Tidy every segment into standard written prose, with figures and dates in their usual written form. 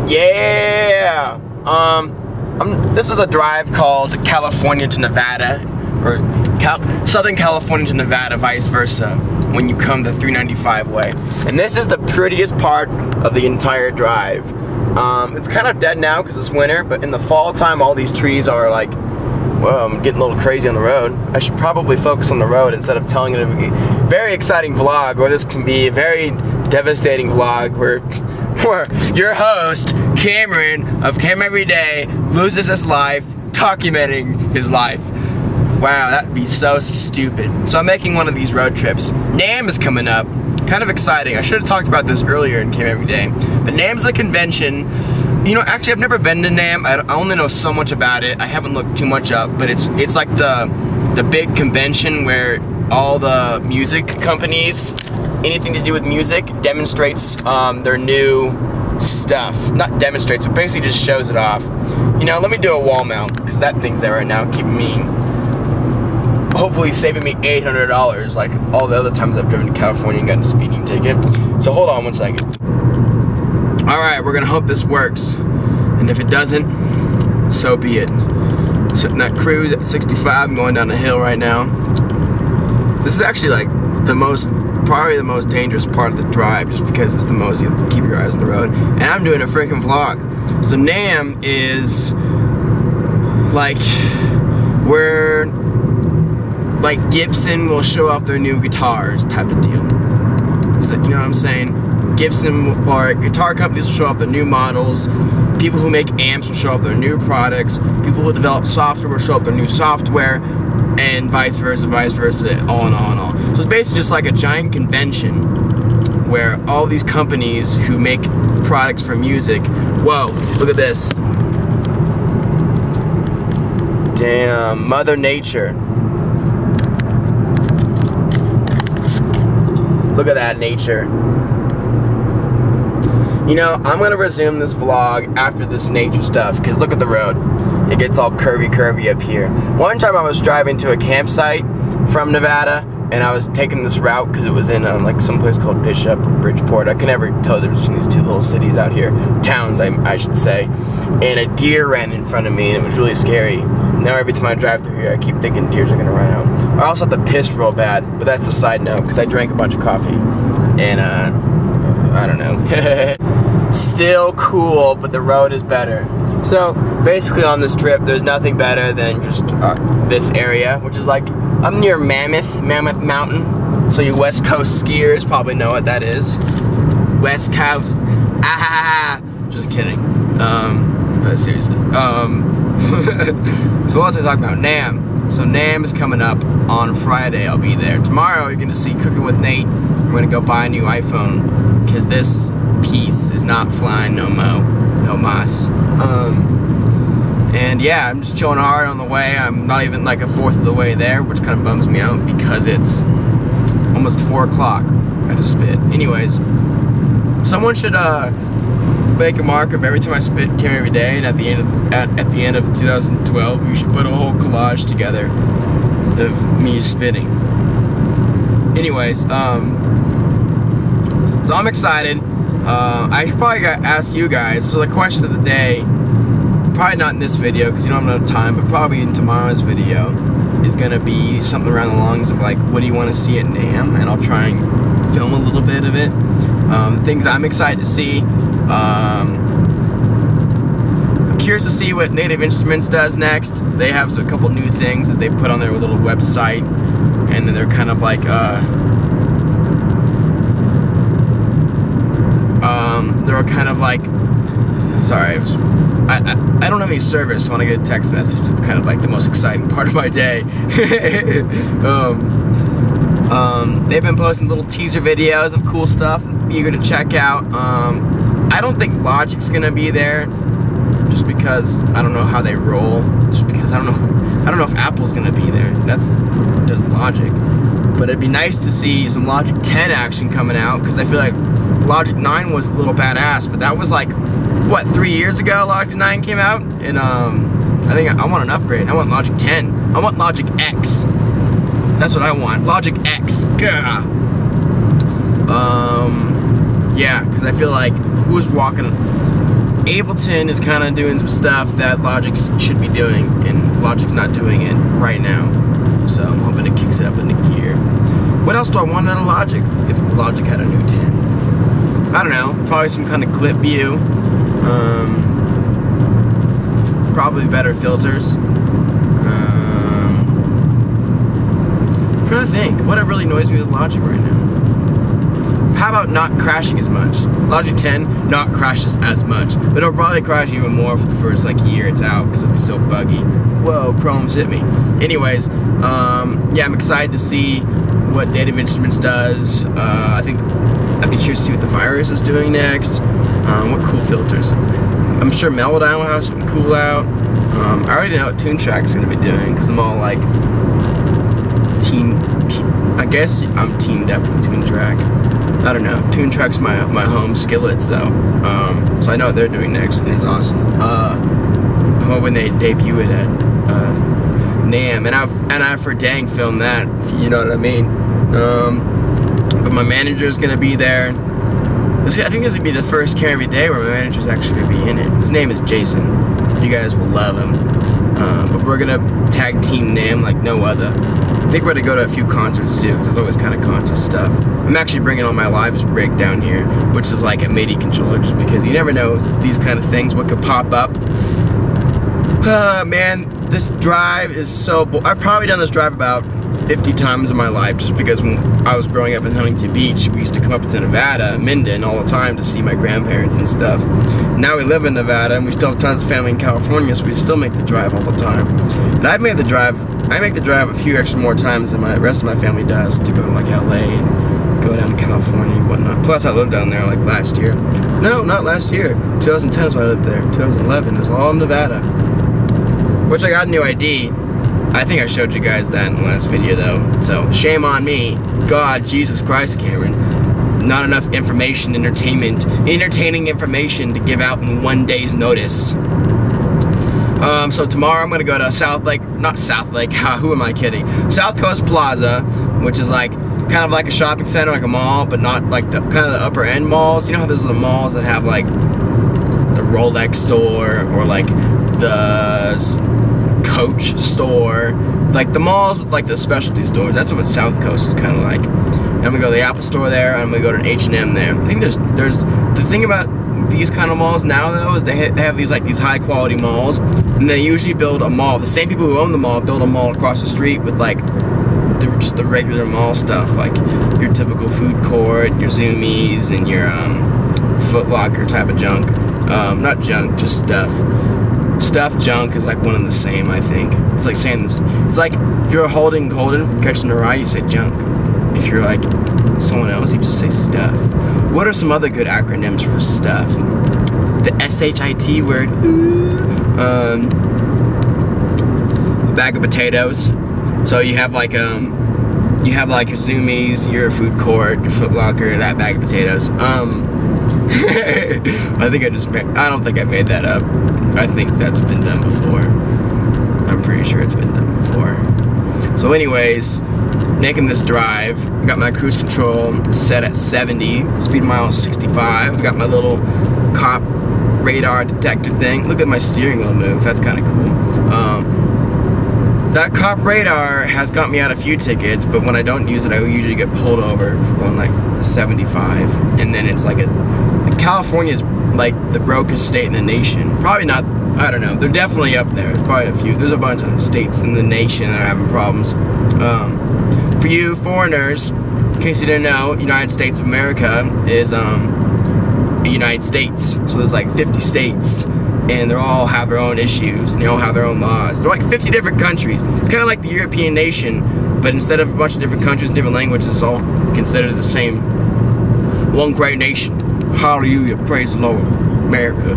Yeah. This is a drive called California to Nevada, or Southern California to Nevada, vice versa, when you come the 395 way. And this is the prettiest part of the entire drive. It's kind of dead now because it's winter, but in the fall time, all these trees are like, whoa, I'm getting a little crazy on the road. I should probably focus on the road instead of telling it a very exciting vlog, or this can be a very devastating vlog where your host, Cameron, of Cam Every Day, loses his life documenting his life. Wow, that'd be so stupid. So I'm making one of these road trips. NAMM is coming up. Kind of exciting. I should have talked about this earlier in Cam Every Day. But NAMM's a convention. You know, actually, I've never been to NAMM. I only know so much about it. I haven't looked too much up, but it's like the big convention where all the music companies, anything to do with music, demonstrates their new stuff. Not demonstrates, but basically just shows it off. You know, let me do a wall mount, because that thing's there right now, keeping me, hopefully saving me $800 like all the other times I've driven to California and gotten a speeding ticket. So hold on one second. Alright, we're gonna hope this works. And if it doesn't, so be it. Sitting that cruise at 65, I'm going down the hill right now. This is actually like probably the most dangerous part of the drive, just because it's the most, you have to keep your eyes on the road. And I'm doing a freaking vlog. So NAMM is like where like Gibson will show off their new guitars type of deal. So, you know what I'm saying? Gibson or guitar companies will show off their new models. People who make amps will show off their new products. People who develop software will show off their new software, and vice versa, all and all and all. So it's basically just like a giant convention where all these companies who make products for music. Whoa, look at this. Damn, Mother Nature. Look at that nature. You know, I'm gonna resume this vlog after this nature stuff, because look at the road. It gets all curvy up here. One time I was driving to a campsite from Nevada, and I was taking this route because it was in like some place called Bishop, Bridgeport. I can never tell the difference between these two little cities out here. Towns, I should say. And a deer ran in front of me, and it was really scary. Now every time I drive through here, I keep thinking deers are gonna run out. I also have to piss real bad, but that's a side note, because I drank a bunch of coffee. And I don't know. Still cool, but the road is better. So basically on this trip, there's nothing better than just this area, which is like, I'm near Mammoth Mountain. So you West Coast skiers probably know what that is. West Coast, just kidding. But seriously. So what was I talking about? NAMM. So NAMM is coming up on Friday. I'll be there. Tomorrow you're gonna see Cooking with Nate. I'm gonna go buy a new iPhone, because this piece is not flying no mas. And yeah, I'm just chilling hard on the way. I'm not even like a fourth of the way there, which kind of bums me out because it's almost 4 o'clock. I just spit. Anyways, someone should make a mark of every time I spit Cam Every Day, and at the end of 2012, you should put a whole collage together of me spitting. Anyways, so I'm excited. I should probably ask you guys, so the question of the day, probably not in this video because you don't have enough time, but probably in tomorrow's video, is gonna be something around the lines of like, what do you want to see at NAMM? And I'll try and film a little bit of it. Things I'm excited to see. I'm curious to see what Native Instruments does next. They have a couple new things that they put on their little website, and then they're kind of like they're kind of like, sorry, I don't have any service, so when I get a text message, it's kind of like the most exciting part of my day. They've been posting little teaser videos of cool stuff I'm eager to check out. I don't think Logic's gonna be there, just because I don't know how they roll, just because I don't know if Apple's gonna be there. That's who does Logic. But it'd be nice to see some Logic 10 action coming out, because I feel like Logic 9 was a little badass, but that was like, what, 3 years ago Logic 9 came out? And I think I want an upgrade. I want Logic 10. I want Logic X. That's what I want. Logic X. Gah. Yeah, because I feel like who's walking Ableton is kind of doing some stuff that Logic should be doing, and Logic's not doing it right now. So I'm hoping it kicks it up into gear. What else do I want out of Logic if Logic had a new 10? I don't know, probably some kind of clip view. Probably better filters. I'm trying to think, what really annoys me with Logic right now? How about not crashing as much? Logic 10 not crashes as much, but it'll probably crash even more for the first like year it's out because it'll be so buggy. Whoa, Chrome's hit me. Anyways, yeah, I'm excited to see what Native Instruments does. I think I'd be curious to see what the Virus is doing next. What cool filters. I'm sure Melodyne will have something cool out. I already know what Toontrack's gonna be doing because I'm all like I guess I'm teamed up with Toontrack. I don't know. Toontrack's my home skillets though. So I know what they're doing next, and it's awesome. I'm hoping they debut it at NAMM, and I for dang filmed that, if you know what I mean. But my manager's gonna be there. I think this is gonna be the first Care Every Day where my manager's actually gonna be in it. His name is Jason. You guys will love him. But we're gonna tag team NAMM like no other. I think we're gonna go to a few concerts too, because there's always kind of concert stuff. I'm actually bringing all my live rig down here, which is like a MIDI controller, just because you never know these kind of things, what could pop up. Man, this drive is so I've probably done this drive about 50 times in my life, just because when I was growing up in Huntington Beach, we used to come up to Nevada, Minden, all the time to see my grandparents and stuff. Now we live in Nevada, and we still have tons of family in California, so we still make the drive all the time. And I make the drive a few extra more times than the rest of my family does, to go to like LA and go down to California and whatnot. Plus I lived down there like last year. No, not last year. 2010 is when I lived there. 2011, it was all in Nevada. Which I got a new ID. I think I showed you guys that in the last video though. So shame on me. God, Jesus Christ, Cameron. Not enough information, entertaining information to give out in one day's notice. So tomorrow I'm gonna go to South Lake, not South Lake, who am I kidding? South Coast Plaza, which is like, kind of like a shopping center, like a mall, but not like the kind of the upper end malls. You know how there's the malls that have like the Rolex store, or like the Coach store, like the malls with like the specialty stores. That's what South Coast is kind of like. And I'm gonna go to the Apple store there, and I'm gonna go to an H&M there. I think there's the thing about these kind of malls now though, they have these high quality malls, and they usually build a mall. The same people who own the mall build a mall across the street with like just the regular mall stuff, like your typical food court, your Zoomies, and your Foot Locker type of junk. Not junk, just stuff. Stuff junk is like one and the same, I think. It's like saying this. It's like if you're holding Golden from Catching the Rye, you say junk. If you're like someone else, you just say stuff. What are some other good acronyms for stuff? The SHIT word. A bag of potatoes. So you have like your Zoomies, your food court, your Foot Locker, that bag of potatoes. I don't think I made that up. I think that's been done before. I'm pretty sure it's been done before. So anyways, making this drive, got my cruise control set at 70, speed mile 65. Got my little cop radar detector thing. Look at my steering wheel move. That's kind of cool. That cop radar has got me out a few tickets, but when I don't use it, I usually get pulled over for going like 75. And then it's like California's like the brokest state in the nation. Probably not, I don't know. They're definitely up there. There's probably a few. There's a bunch of states in the nation that are having problems. For you foreigners, in case you didn't know, United States of America is the United States. So there's like 50 states, and they all have their own issues, and they all have their own laws. They're like 50 different countries. It's kind of like the European nation, but instead of a bunch of different countries and different languages, it's all considered the same one great nation. Hallelujah, praise the Lord, America.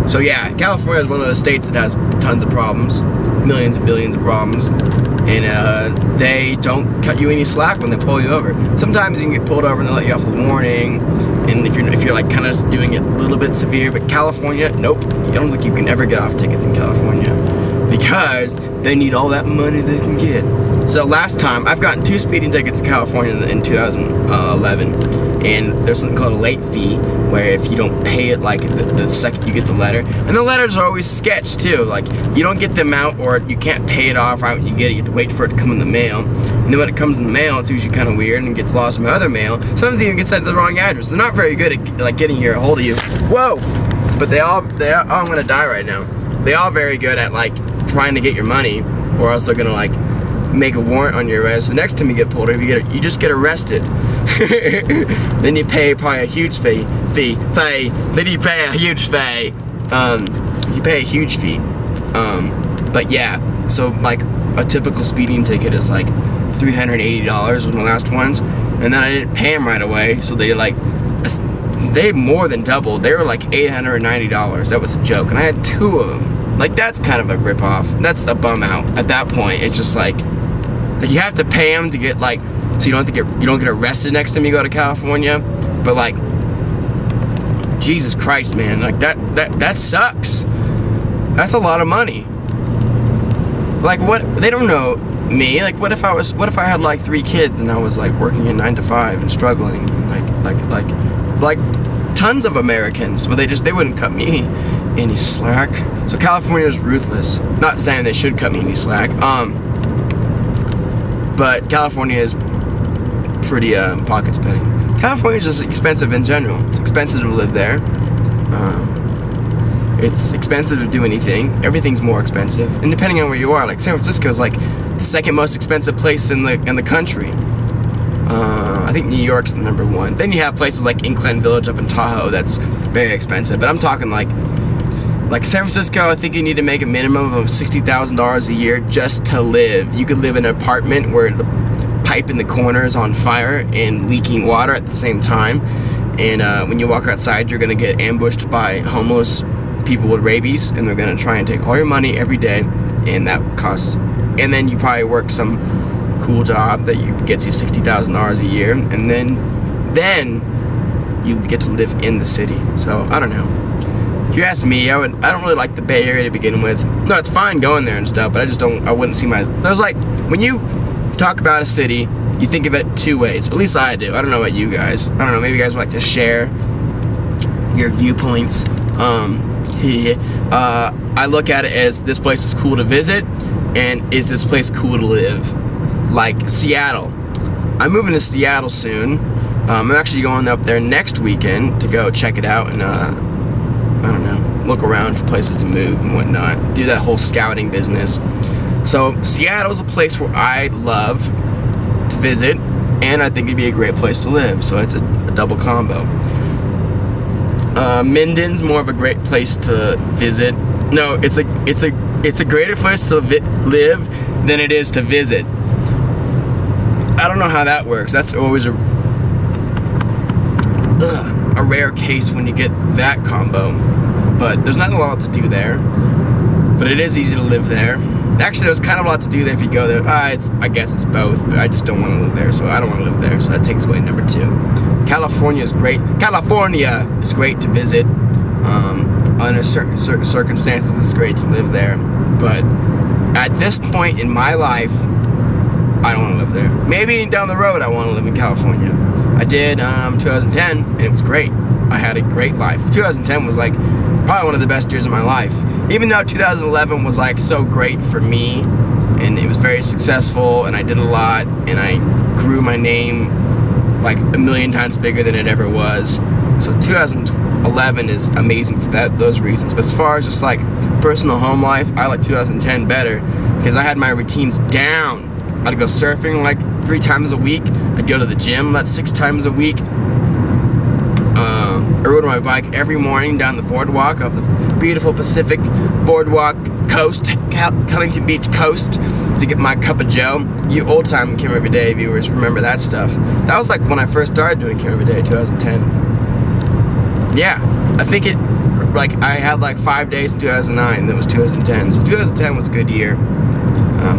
So yeah, California is one of those states that has tons of problems, millions and billions of problems, and they don't cut you any slack when they pull you over. Sometimes you can get pulled over and they let you off the warning, and if you're like kind of doing it a little bit severe, but California, nope. I don't think you can ever get off tickets in California. because they need all that money they can get. So last time, I've gotten 2 speeding tickets in California in 2011, and there's something called a late fee, where if you don't pay it like the second you get the letter, and the letters are always sketched too, like you don't get them out or you can't pay it off right when you get it, you have to wait for it to come in the mail, and then when it comes in the mail, it's usually kind of weird and gets lost in my other mail. Sometimes it even gets sent to the wrong address. They're not very good at like getting here a hold of you. Whoa! But oh, I'm gonna die right now. They all very good at like trying to get your money, or else they're gonna like make a warrant on your arrest. The next time you get pulled over, you just get arrested. Then you pay probably a huge fee. Then you pay a huge fee. You pay a huge fee. But yeah, so like a typical speeding ticket is like $380 was my last ones, and then I didn't pay them right away, so they more than doubled. They were like $890. That was a joke, and I had 2 of them. Like, that's kind of a rip-off. That's a bum out. At that point, it's just like you have to pay them to get like, so you don't get arrested next time you go to California. But like, Jesus Christ, man, like that sucks. That's a lot of money. Like, what? They don't know me. Like, what if I had like 3 kids and I was like working a 9 to 5 and struggling, and like tons of Americans, but they wouldn't cut me any slack. So California is ruthless. Not saying they should cut me any slack. But California is pretty pocket spending. California is just expensive in general. It's expensive to live there. It's expensive to do anything. Everything's more expensive, and depending on where you are, like San Francisco is like the 2nd most expensive place in the country. I think New York's the #1. Then you have places like Incline Village up in Tahoe that's very expensive. But I'm talking like San Francisco. I think you need to make a minimum of $60,000 a year just to live. You could live in an apartment where the pipe in the corner is on fire and leaking water at the same time. And when you walk outside, you're gonna get ambushed by homeless people with rabies, and they're gonna try and take all your money every day, and that costs. And then you probably work some cool job that gets you $60,000 a year, and then you get to live in the city. So I don't know. If you ask me, I don't really like the Bay Area to begin with. No, it's fine going there and stuff, but I wouldn't see there's like, when you talk about a city, you think of it 2 ways. At least I do. I don't know about you guys. I don't know, maybe you guys would like to share your viewpoints. I look at it as, this place is cool to visit, and is this place cool to live? Like Seattle. I'm moving to Seattle soon. I'm actually going up there next weekend to go check it out and I don't know, look around for places to move and whatnot. Do that whole scouting business. So Seattle's a place where I'd love to visit, and I think it'd be a great place to live. So it's a double combo. Minden's more of a great place to visit. No, it's a greater place to live than it is to visit. I don't know how that works. That's always a rare case when you get that combo. But there's not a lot to do there. But it is easy to live there. Actually, there's kind of a lot to do there if you go there. I guess it's both, but I just don't want to live there, so I don't want to live there. So that takes away #2. California is great. California is great to visit. Under certain circumstances, it's great to live there. But at this point in my life, I don't want to live there. Maybe down the road, I want to live in California. I did 2010, and it was great. I had a great life. 2010 was like probably one of the best years of my life. Even though 2011 was like so great for me, and it was very successful, and I did a lot, and I grew my name like a million times bigger than it ever was. So 2011 is amazing for those reasons. But as far as just like personal home life, I like 2010 better because I had my routines down. I'd go surfing like 3 times a week. I'd go to the gym like 6 times a week. I rode my bike every morning down the boardwalk of the beautiful Pacific Boardwalk coast, Cunnington Beach coast, to get my cup of joe. You old-time Kim Everyday viewers remember that stuff. That was like when I first started doing Kim Everyday, 2010. Yeah, I think like I had like 5 days in 2009, and it was 2010. So 2010 was a good year.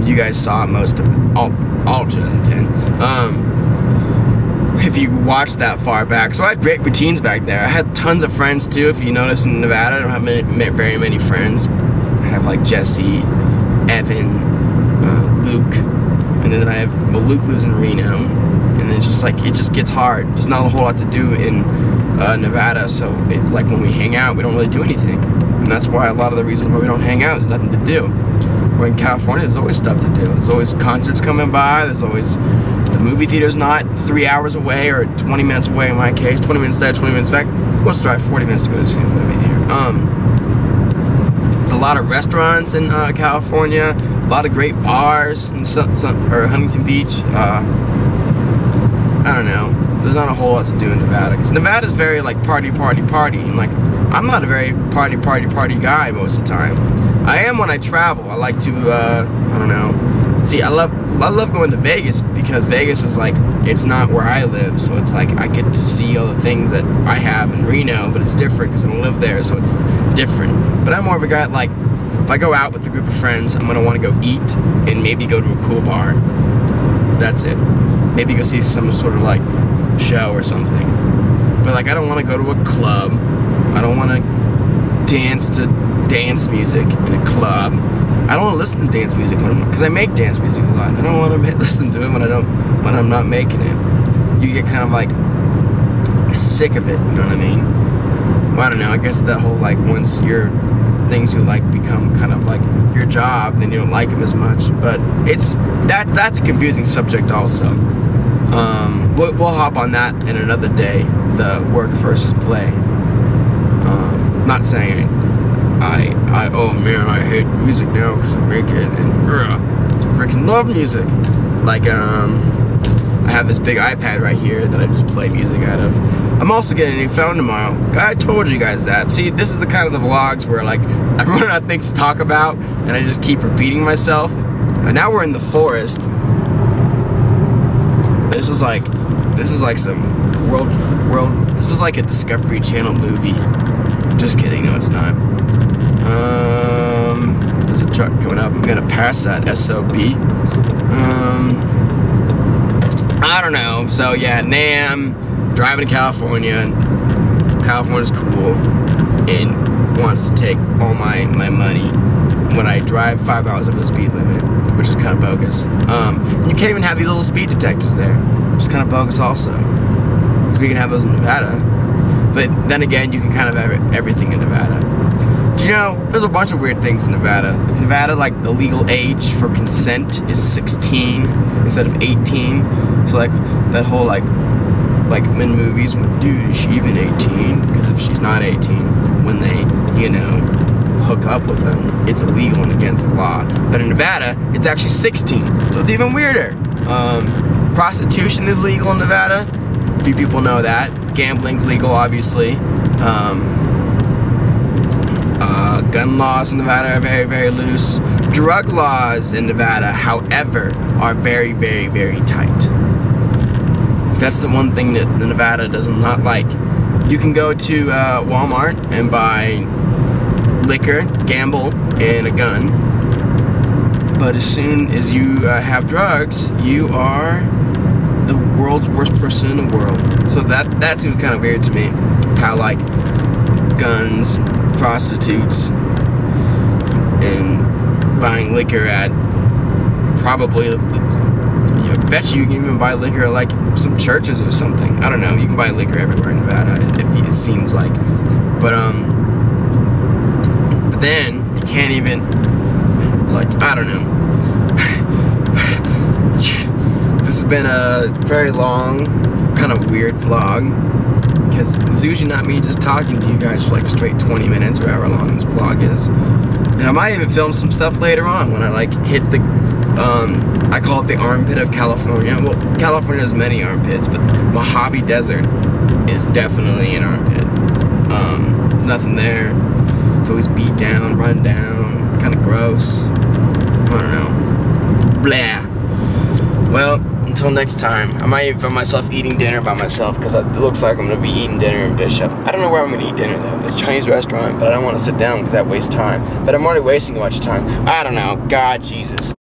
You guys saw most of all of 2010. If you watched that far back. So I had great routines back there. I had tons of friends too. If you notice in Nevada, I don't have very many friends. I have like Jesse, Evan, Luke, and then I have, well, Luke lives in Reno, and it's just like, it just gets hard. There's not a whole lot to do in Nevada, so like when we hang out, we don't really do anything, and that's why a lot of the reasons why we don't hang out is nothing to do. Where in California, there's always stuff to do. There's always concerts coming by. There's always, the movie theater's not 3 hours away or 20 minutes away in my case. 20 minutes there, 20 minutes back. Let's drive 40 minutes to go to see a movie theater. There's a lot of restaurants in California. A lot of great bars in or Huntington Beach. I don't know. There's not a whole lot to do in Nevada, because Nevada's very like party, and like I'm not a very party guy most of the time. I am when I travel. I like to I don't know. See, I love going to Vegas, because Vegas is like, it's not where I live, so it's like I get to see all the things that I have in Reno, but it's different because I don't live there, so it's different. But I'm more of a guy like, if I go out with a group of friends, I'm gonna want to go eat and maybe go to a cool bar. That's it. Maybe go see some sort of like show or something. But like, I don't want to go to a club. I don't want to dance to dance music in a club. I don't want to listen to dance music because I make dance music a lot. I don't want to listen to it when I'm not making it. You get kind of like sick of it, you know what I mean? Well, I don't know. I guess that whole like, once your things you like become kind of like your job, then you don't like them as much. But that's a confusing subject also. We'll hop on that in another day. The work versus play. Not saying oh man, I hate music now because I make it, and I freaking love music. Like I have this big iPad right here that I just play music out of. I'm also getting a new phone tomorrow. I told you guys that. See, this is the kind of the vlogs where like I'm running out of things to talk about, and I just keep repeating myself. And now we're in the forest. This is like some this is like a Discovery Channel movie. Just kidding, no it's not. There's a truck coming up. I'm gonna pass that SOB. I don't know. So yeah, NAMM, driving to California, and California's cool and wants to take all my money when I drive 5 hours over the speed limit, which is kind of bogus. You can't even have these little speed detectors there, which is kind of bogus also, because we can have those in Nevada. But then again, you can kind of have everything in Nevada. Do you know, there's a bunch of weird things in Nevada. In Nevada, like, the legal age for consent is 16 instead of 18. So, like, that whole, like in movies, dude, is she even 18? Because if she's not 18, when they, you know, hook up with them, it's illegal and against the law. But in Nevada, it's actually 16, so it's even weirder. Prostitution is legal in Nevada. A few people know that. Gambling's legal, obviously. Gun laws in Nevada are very, very loose. Drug laws in Nevada, however, are very, very, very tight. That's the one thing that the Nevada does not like. You can go to Walmart and buy liquor, gamble, and a gun. But as soon as you have drugs, you are the world's worst person in the world. So that seems kind of weird to me. How like guns, prostitutes, and buying liquor at probably, I bet you can even buy liquor at like some churches or something. I don't know. You can buy liquor everywhere in Nevada. It seems like, but then you can't even, like, I don't know. This has been a very long, kind of weird vlog, because it's usually not me just talking to you guys for like a straight 20 minutes or however long this vlog is. And I might even film some stuff later on when I like hit the, I call it the armpit of California. Well, California has many armpits, but Mojave Desert is definitely an armpit. There's nothing there. It's always beat down, run down, kind of gross. I don't know. Blah. Well, until next time, I might even film myself eating dinner by myself, because it looks like I'm going to be eating dinner in Bishop. I don't know where I'm going to eat dinner though. It's a Chinese restaurant, but I don't want to sit down because that wastes time. But I'm already wasting a bunch of time. I don't know. God, Jesus.